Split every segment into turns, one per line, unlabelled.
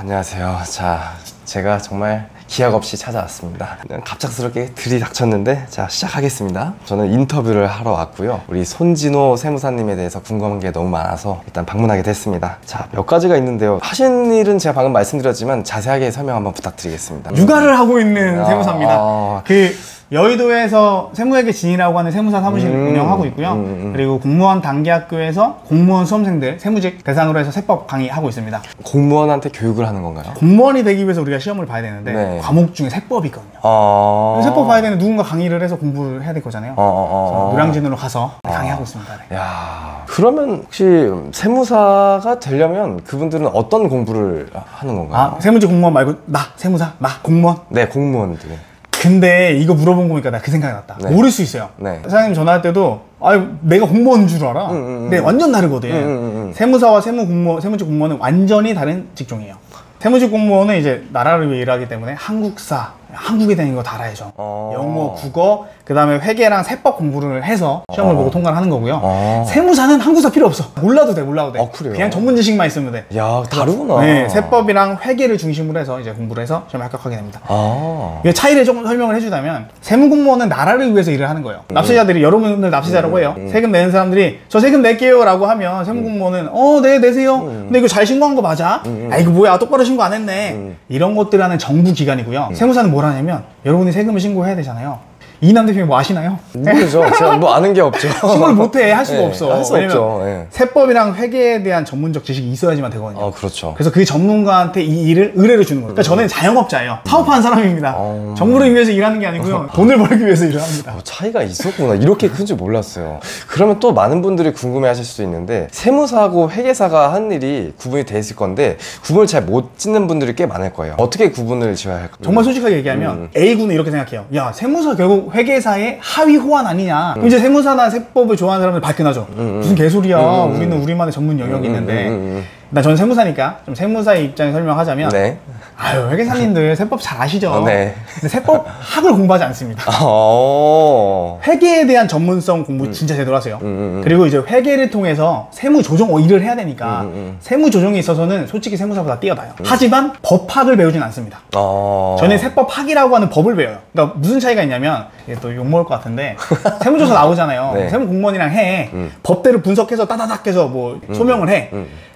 안녕하세요. 자, 제가 정말 기약 없이 찾아왔습니다. 그냥 갑작스럽게 들이닥쳤는데, 자, 시작하겠습니다. 저는 인터뷰를 하러 왔고요. 우리 손진호 세무사님에 대해서 궁금한 게 너무 많아서 일단 방문하게 됐습니다. 자, 몇 가지가 있는데요. 하신 일은 제가 방금 말씀드렸지만 자세하게 설명 한번 부탁드리겠습니다.
육아를 하고 있는 세무사입니다. 여의도에서 세무회계 진이라고 하는 세무사 사무실을 운영하고 있고요. 그리고 공무원 단기학교에서 공무원 수험생들 세무직 대상으로 해서 세법 강의하고 있습니다.
공무원한테 교육을 하는 건가요?
공무원이 되기 위해서 우리가 시험을 봐야 되는데
네.
과목 중에 세법이 있거든요. 세법 봐야 되는 누군가 강의를 해서 공부를 해야 될 거잖아요. 노량진으로 가서 강의하고 있습니다. 네.
야, 그러면 혹시 세무사가 되려면 그분들은 어떤 공부를 하는 건가요?
세무직 공무원 말고 나 세무사, 나 공무원?
네, 공무원들.
근데 이거 물어본 거 보니까 나 그 생각이 났다.
네.
모를 수 있어요.
네.
사장님 전화할 때도 내가 공무원인 줄 알아. 근데 완전 다르거든. 세무사와 세무직 공무원은 완전히 다른 직종이에요. 세무직 공무원은 이제 나라를 위해 일하기 때문에 한국사, 한국에 대한 거 다 알아야죠. 영어, 국어, 그 다음에 회계랑 세법 공부를 해서 시험을 보고 통과를 하는 거고요. 세무사는 한국사 필요 없어. 몰라도 돼.
그래요?
그냥 전문 지식만 있으면 돼.
야, 다르구나.
네, 세법이랑 회계를 중심으로 해서 이제 공부를 해서 시험에 합격하게 됩니다. 이 차이를 조금 설명을 해주자면, 세무공무원은 나라를 위해서 일을 하는 거예요. 납세자들이, 여러분들 납세자라고 해요. 세금 내는 사람들이 저 세금 낼게요 라고 하면 세무공무원은 네, 내세요. 근데 이거 잘 신고한 거 맞아? 이거 뭐야, 똑바로 신고 안 했네. 이런 것들 하는 정부 기관이고요. 세무사는 뭘 하냐면, 여러분이 세금을 신고해야 되잖아요. 이남 대표님 뭐 아시나요?
모르죠. 제가 뭐 아는 게 없죠.
신고를 못해. 할 수가 없어.
할 수 없죠. 네.
세법이랑 회계에 대한 전문적 지식이 있어야지만 되거든요.
그렇죠.
그래서 그 전문가한테 이 일을 의뢰를 주는 거예요. 그러니까 저는 자영업자예요. 사업하는 사람입니다. 정부를 위해서 일하는 게 아니고요. 돈을 벌기 위해서 일을 합니다.
차이가 있었구나. 이렇게 큰 줄 몰랐어요. 그러면 또 많은 분들이 궁금해 하실 수도 있는데, 세무사하고 회계사가 한 일이 구분이 돼 있을 건데 구분을 잘 못 짓는 분들이 꽤 많을 거예요. 어떻게 구분을 지어야 할까요?
정말 솔직하게 얘기하면 A군은 이렇게 생각해요. 야, 세무사 결국 회계사의 하위 호환 아니냐. 그럼 이제 세무사나 세법을 좋아하는 사람들 발끈하죠. 무슨 개소리야. 우리는 우리만의 전문 영역이 있는데. 저는 세무사니까 좀 세무사의 입장에 설명하자면,
네.
회계사님들 세법 잘 아시죠?
네.
근데 세법 학을 공부하지 않습니다. 회계에 대한 전문성 공부 진짜 제대로 하세요. 그리고 이제 회계를 통해서 세무 조정 일을 해야 되니까 세무 조정에 있어서는 솔직히 세무사보다 뛰어나요. 하지만 법학을 배우진 않습니다. 저는 세법학이라고 하는 법을 배워요. 그러니까 무슨 차이가 있냐면, 이게 또 욕먹을 것 같은데, 세무조사 나오잖아요.
네.
세무 공무원이랑 해. 법대로 분석해서 따다닥 해서 뭐 소명을 해.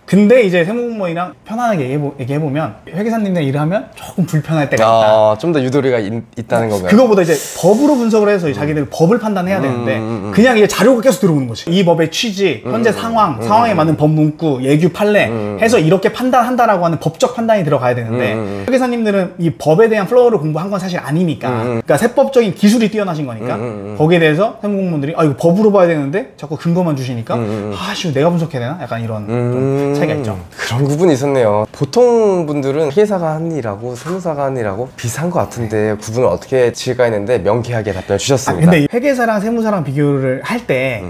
근데 이제 세무공무원이랑 편안하게 얘기해보면, 회계사님들 일을 하면 조금 불편할 때가 있다.
좀 더 유도리가 있다는 건가요?
그거보다 이제 법으로 분석을 해서 자기들 법을 판단해야 되는데, 그냥 이제 자료가 계속 들어오는 거지. 이 법의 취지, 현재 상황에 맞는 법 문구, 예규 판례 해서 이렇게 판단한다라고 하는 법적 판단이 들어가야 되는데, 회계사님들은 이 법에 대한 플로우를 공부한 건 사실 아니니까, 그러니까 세법적인 기술이 뛰어나신 거니까, 거기에 대해서 세무공무원들이 이거 법으로 봐야 되는데 자꾸 근거만 주시니까, 내가 분석해야 되나? 약간 이런 좀 차이가 있죠.
그런 구분이 있었네요. 보통 분들은 회계사가 한 일하고 세무사가 한 일하고 비슷한 것 같은데 구분을 어떻게 지을까 했는데 명쾌하게 답변을 주셨습니다.
근데 회계사랑 세무사랑 비교를 할 때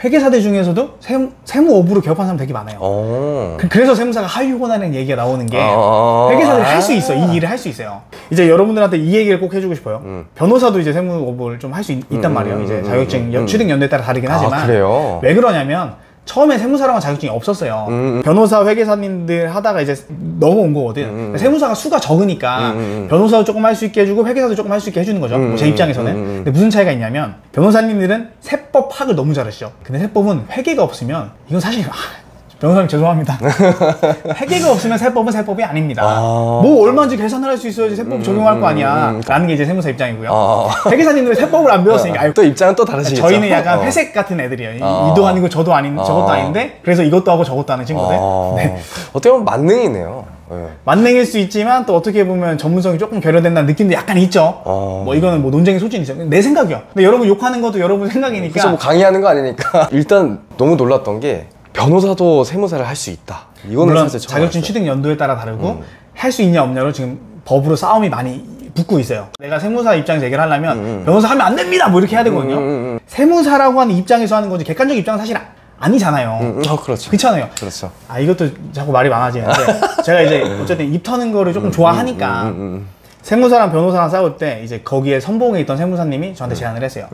회계사들 중에서도 세무업으로 개업한 사람 되게 많아요. 그래서 세무사가 하위호환하는 얘기가 나오는 게, 회계사들이 할 수 있어. 이 일을 할 수 있어요. 이제 여러분들한테 이 얘기를 꼭 해주고 싶어요. 변호사도 이제 세무업을 좀 할 수 있단 말이에요. 이제 자격증 취득 연도에 따라 다르긴 하지만.
그래요?
왜 그러냐면, 처음에 세무사랑은 자격증이 없었어요. 변호사, 회계사님들 하다가 이제 넘어온 거거든. 세무사가 수가 적으니까 변호사도 조금 할 수 있게 해주고 회계사도 조금 할 수 있게 해주는 거죠. 제 입장에서는. 근데 무슨 차이가 있냐면, 변호사님들은 세법학을 너무 잘하시죠. 근데 세법은 회계가 없으면, 이건 사실 변호사님 죄송합니다. 회계가 없으면 세법은 세법이 아닙니다. 뭐 얼마인지 계산을 할 수 있어야지 세법 적용할 거 아니야. 라는 게 이제 세무사 입장이고요. 회계사님들은 세법을 안 배웠으니까.
또 입장은 또 다르시겠죠?
저희는 약간 회색 같은 애들이에요. 이도 아니고 저것도 아닌데, 그래서 이것도 하고 저것도 하는 친구들. 네.
어떻게 보면 만능이네요. 네.
만능일 수 있지만 또 어떻게 보면 전문성이 조금 결여된다는 느낌도 약간 있죠. 뭐 이거는 뭐 논쟁의 소진이죠. 내 생각이요. 근데 여러분 욕하는 것도 여러분 생각이니까.
그래서 뭐 강의하는 거 아니니까. 일단 너무 놀랐던 게, 변호사도 세무사를 할 수 있다. 이거는
물론
사실
자격증 취득 연도에 따라 다르고 할 수 있냐 없냐로 지금 법으로 싸움이 많이 붙고 있어요. 내가 세무사 입장에서 얘기를 하려면 변호사 하면 안 됩니다 뭐 이렇게 해야 되거든요. 세무사라고 하는 입장에서 하는 거지 객관적 입장은 사실 아니잖아요.
그렇죠.
그렇잖아요.
그렇죠.
이것도 자꾸 말이 많아지는데, 제가 이제 어쨌든 입 터는 거를 조금 좋아하니까 세무사랑 변호사랑 싸울 때 이제 거기에 선봉에 있던 세무사님이 저한테 제안을 했어요.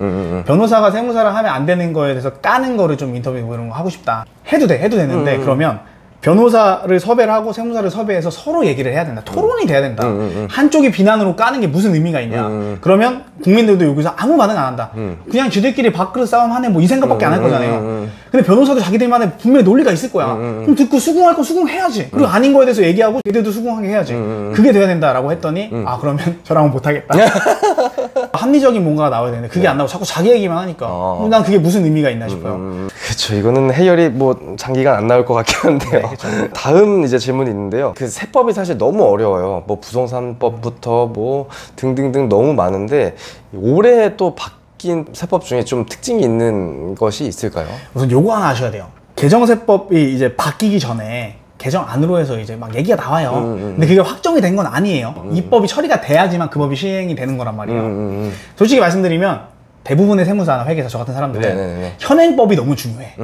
변호사가 세무사랑 하면 안 되는 거에 대해서 까는 거를 좀 인터뷰 이런 거 하고 싶다. 해도 되는데 그러면 변호사를 섭외를 하고 세무사를 섭외해서 서로 얘기를 해야 된다. 토론이 돼야 된다. 한쪽이 비난으로 까는 게 무슨 의미가 있냐. 그러면 국민들도 여기서 아무 반응 안 한다. 그냥 지들끼리 밥그릇 싸움 하네 뭐 이 생각밖에 안 할 거잖아요. 근데 변호사도 자기들만의 분명히 논리가 있을 거야. 그럼 듣고 수긍할 거 수긍해야지. 그리고 아닌 거에 대해서 얘기하고 걔들도 수긍하게 해야지. 그게 돼야 된다라고 했더니 아 그러면 저랑은 못하겠다. 합리적인 뭔가가 나와야 되는데 그게 안 나오고 자꾸 자기 얘기만 하니까 난 그게 무슨 의미가 있나 싶어요.
그렇죠. 이거는 해결이 뭐 장기간 안 나올 것 같긴 한데요.
네,
다음 이제 질문이 있는데요. 그 세법이 사실 너무 어려워요. 뭐 부동산법부터 뭐 등등등 너무 많은데 올해 또 바뀐 세법 중에 좀 특징이 있는 것이 있을까요?
우선 요거 하나 아셔야 돼요. 개정세법이 이제 바뀌기 전에 개정 안으로 해서 이제 막 얘기가 나와요. 근데 그게 확정이 된 건 아니에요. 입법이 처리가 돼야지만 그 법이 시행이 되는 거란 말이에요. 솔직히 말씀드리면 대부분의 세무사나 회계사 저 같은 사람들은
네네네.
현행법이 너무 중요해.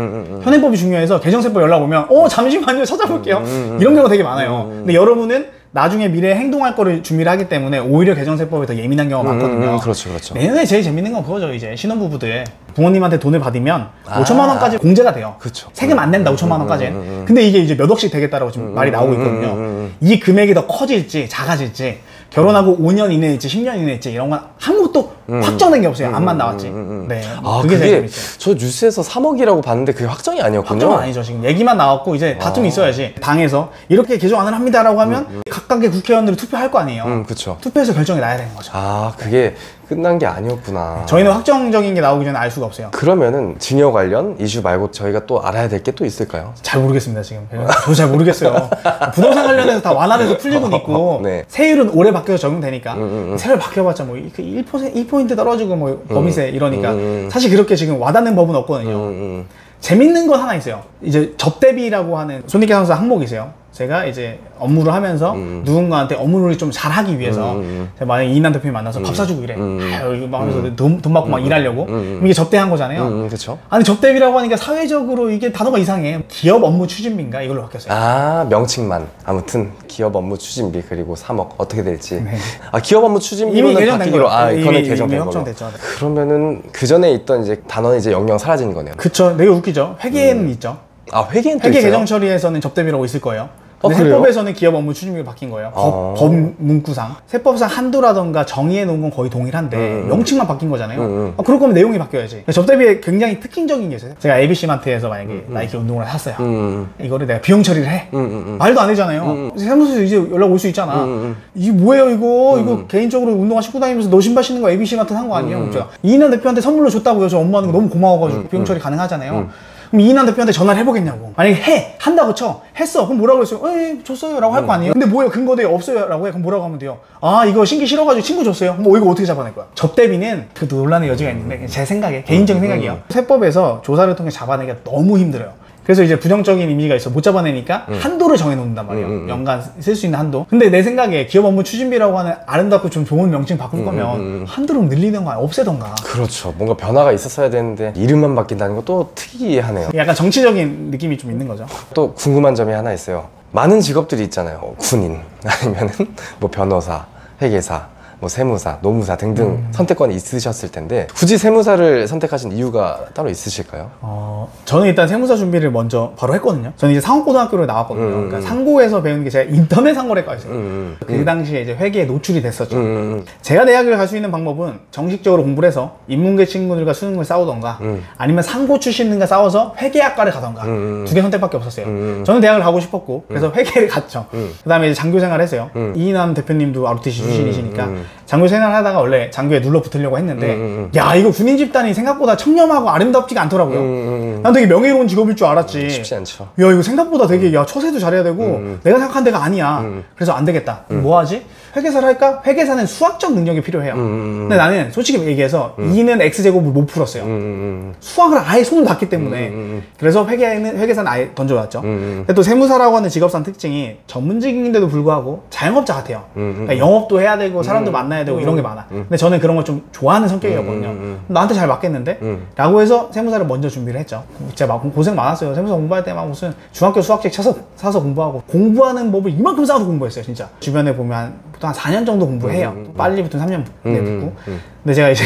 현행법이 중요해서 개정세법 연락 오면 잠시만요 찾아볼게요. 이런 경우가 되게 많아요. 근데 여러분은 나중에 미래에 행동할 거를 준비를 하기 때문에 오히려 개정세법에 더 예민한 경우가 많거든요.
그렇죠, 그렇죠.
내년에 제일 재밌는 건 그거죠. 이제 신혼부부들 부모님한테 돈을 받으면 5천만 원까지 공제가 돼요.
그쵸.
세금 안 낸다 5천만 원까지. 근데 이게 이제 몇 억씩 되겠다라고 지금 말이 나오고 있거든요. 이 금액이 더 커질지 작아질지 결혼하고 5년 이내일지 10년 이내일지 이런 건 아무것도 확정된 게 없어요. 안만 나왔지. 네.
그게
제일 재밌어요.
저 뉴스에서 3억이라고 봤는데 그게 확정이 아니었군요.
확정은 아니죠. 지금 얘기만 나왔고 이제 다툼이 있어야지. 당에서 이렇게 개정안을 합니다라고 하면 각각의 국회의원들이 투표할 거 아니에요.
그렇죠.
투표해서 결정이 나야 되는 거죠.
그게 끝난 게 아니었구나.
저희는 확정적인 게 나오기 전에 알 수가 없어요.
그러면은 증여 관련 이슈 말고 저희가 또 알아야 될 게 또 있을까요?
잘 모르겠습니다 지금. 저도 잘 모르겠어요. 부동산 관련해서 다 완화돼서 풀리고는 있고
네.
세율은 올해 바뀌어서 적용되니까 세율 바뀌어봤자 뭐 1% 떨어지고 뭐 범위세 이러니까 사실 그렇게 지금 와닿는 법은 없거든요. 재밌는 건 하나 있어요. 이제 접대비라고 하는 손익계산서 항목이세요. 제가 이제 업무를 하면서 누군가한테 업무를 좀 잘하기 위해서 제가 만약에 이인환 대표님 만나서 밥 사주고 이래. 이거 막 하면서 돈 받고 막 일하려고. 그럼 이게 접대한 거잖아요.
그렇죠.
아니 접대비라고 하니까 사회적으로 이게 단어가 이상해. 기업 업무 추진비인가 이걸로 바뀌었어요.
명칭만. 아무튼 기업 업무 추진비 그리고 3억 어떻게 될지.
네.
기업 업무 추진비로는
이미 개정된
바뀌기로.
거예요.
이거는
이미
개정된 걸로.
확정됐죠.
그러면은 그 전에 있던 이제 단어는 이제 영영 사라지는 거네요.
그쵸. 되게 웃기죠. 회계에는 있죠.
회계는 또
회계
있어요?
개정 처리에서는 접대비라고 있을 거예요. 근데
그래요?
세법에서는 기업 업무 추진비가 바뀐 거예요. 법 문구상. 세법상 한도라던가 정의해 놓은 건 거의 동일한데 명칭만 바뀐 거잖아요. 그럴 거면 내용이 바뀌어야지. 접대비에 굉장히 특징적인 게 있어요. 제가 ABC마트에서 만약에 나이키 운동을 샀어요. 이거를 내가 비용 처리를 해. 말도 안 되잖아요. 세무서에서 이제 연락 올 수 있잖아. 이게 뭐예요 이거? 이거 개인적으로 운동화 신고 다니면서 너 신발 신는 거 ABC마트 산 거 아니에요? 제가 이인환 대표한테 선물로 줬다고요. 저 업무하는 거 너무 고마워가지고 비용 처리 가능하잖아요. 그럼 이인환 대표한테 전화를 해보겠냐고. 만약에 한다고 쳐. 했어. 그럼 뭐라고 했어요? 줬어요. 라고 할 거 아니에요? 근데 뭐예요? 근거대 없어요. 라고 해. 그럼 뭐라고 하면 돼요? 이거 신기 싫어가지고 친구 줬어요. 뭐 이거 어떻게 잡아낼 거야? 접대비는 그 논란의 여지가 있는데 제 생각에 개인적인 생각이에요. 세법에서 조사를 통해 잡아내기가 너무 힘들어요. 그래서 이제 부정적인 이미지가 있어 못 잡아내니까 한도를 정해놓는단 말이에요. 연간 쓸 수 있는 한도. 근데 내 생각에 기업 업무 추진비라고 하는 아름답고 좀 좋은 명칭 바꿀 거면 한도를 늘리던가 없애던가.
그렇죠. 뭔가 변화가 있었어야 되는데 이름만 바뀐다는 것도 특이하네요.
약간 정치적인 느낌이 좀 있는 거죠.
또 궁금한 점이 하나 있어요. 많은 직업들이 있잖아요. 군인 아니면은 뭐 변호사, 회계사, 뭐 세무사, 노무사 등등 선택권이 있으셨을 텐데 굳이 세무사를 선택하신 이유가 따로 있으실까요?
저는 일단 세무사 준비를 먼저 바로 했거든요. 저는 이제 상업고등학교를 나왔거든요. 그러니까 상고에서 배우는 게 제가 인터넷 상고래과 있어요. 그 당시에 이제 회계에 노출이 됐었죠. 제가 대학을 갈 수 있는 방법은 정식적으로 공부를 해서 인문계 친구들과 수능을 싸우던가 아니면 상고 출신들과 싸워서 회계학과를 가던가 두 개 선택밖에 없었어요. 저는 대학을 가고 싶었고 그래서 회계를 갔죠. 그 다음에 이제 장교 생활을 했어요. 이인환 대표님도 ROTC 출신이시니까 장교 생활 하다가 원래 장교에 눌러 붙으려고 했는데 야 이거 군인 집단이 생각보다 청렴하고 아름답지가 않더라고요. 난 되게 명예로운 직업일 줄 알았지.
쉽지 않죠.
야 이거 생각보다 되게 처세도 잘해야 되고 내가 생각한 데가 아니야. 그래서 안 되겠다. 뭐 하지? 회계사를 할까? 회계사는 수학적 능력이 필요해요. 근데 나는 솔직히 얘기해서 2는 X제곱을 못 풀었어요. 수학을 아예 손을 놨기 때문에 그래서 회계사는 아예 던져놨죠. 근데 또 세무사라고 하는 직업상 특징이 전문직인데도 불구하고 자영업자 같아요. 그러니까 영업도 해야 되고 사람도 만나야 되고 이런 게 많아. 근데 저는 그런 걸 좀 좋아하는 성격이었거든요. 나한테 잘 맞겠는데? 라고 해서 세무사를 먼저 준비를 했죠. 진짜 막 고생 많았어요. 세무사 공부할 때 막 무슨 중학교 수학책 사서 공부하고 공부하는 법을 이만큼 쌓아서 공부했어요. 진짜 주변에 보면 보통 한 4년 정도 공부를 해요. 빨리 붙으면 3년 내에 붙고. 근데 제가 이제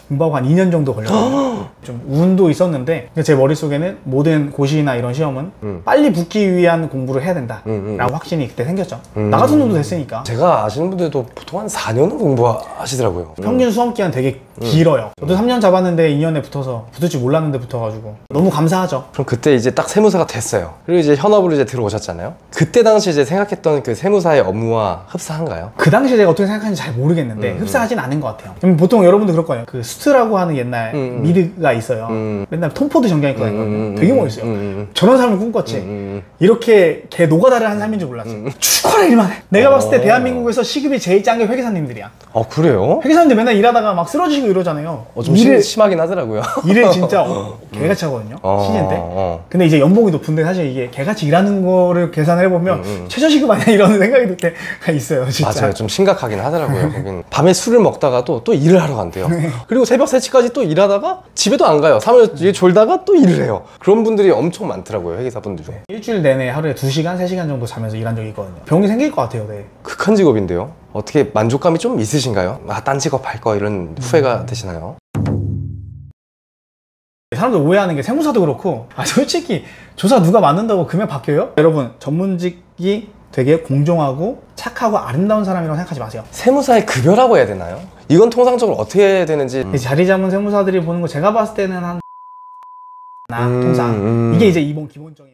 공부하고 한 2년 정도 걸렸거든요. 좀 운도 있었는데 제 머릿속에는 모든 고시나 이런 시험은 빨리 붙기 위한 공부를 해야 된다 라고 확신이 그때 생겼죠. 나 같은 놈도 됐으니까.
제가 아시는 분들도 보통 한 4년은 공부하시더라고요.
평균 수험 기간 되게 길어요. 저도 3년 잡았는데 2년에 붙어서 붙을 줄 몰랐는데 붙어가지고 너무 감사하죠.
그럼 그때 이제 딱 세무사가 됐어요. 그리고 이제 현업으로 이제 들어오셨잖아요. 그때 당시 이제 생각했던 그 세무사의 업무와 흡사한가요?
그 당시에 제가 어떻게 생각하는지 잘 모르겠는데 흡사하진 않은 것 같아요. 보통 여러분도 그럴 거예요. 그 스트라고 하는 옛날 미드가 있어요. 맨날 톰포드 정장 입고 다니거든요. 되게 멋있어요. 저런 삶을 꿈꿨지. 이렇게 개 노가다를 하는 삶인 줄 몰랐어. 죽어라 일만 해. 내가 봤을 때 대한민국에서 시급이 제일 짠 게 회계사님들이야.
그래요?
회계사님들 맨날 일하다가 막 쓰러지시고 이러잖아요.
좀 심하긴 하더라고요.
일을 진짜 개같이 하거든요. 시즌 때. 근데 이제 연봉이 높은데 사실 이게 개같이 일하는 거를 계산을 해보면 최저시급 아니야 이런 생각이 들 때가 있어요. 진짜.
맞아요. 좀 심각하긴 하더라고요. 거긴 밤에 술을 먹다가도 또 일을 하러 간대요. 그리고 새벽 3시까지 또 일하다가 집에도 안 가요. 사무실 뒤에 졸다가 또 일을 해요. 그런 분들이 엄청 많더라고요. 회계사분들 중에.
일주일 내내 하루에 2시간, 3시간 정도 자면서 일한 적이 있거든요. 병이 생길 것 같아요. 네.
극한 직업인데요. 어떻게 만족감이 좀 있으신가요? 딴 직업 할 거 이런 후회가 되시나요?
사람들 오해하는 게 세무사도 그렇고 솔직히 조사 누가 맡는다고 금액 바뀌어요? 여러분 전문직이 되게 공정하고 착하고 아름다운 사람이라고 생각하지 마세요.
세무사의 급여라고 해야 되나요? 이건 통상적으로 어떻게 되는지
자리 잡은 세무사들이 보는 거 제가 봤을 때는 한 통상 이게 이제 기본적인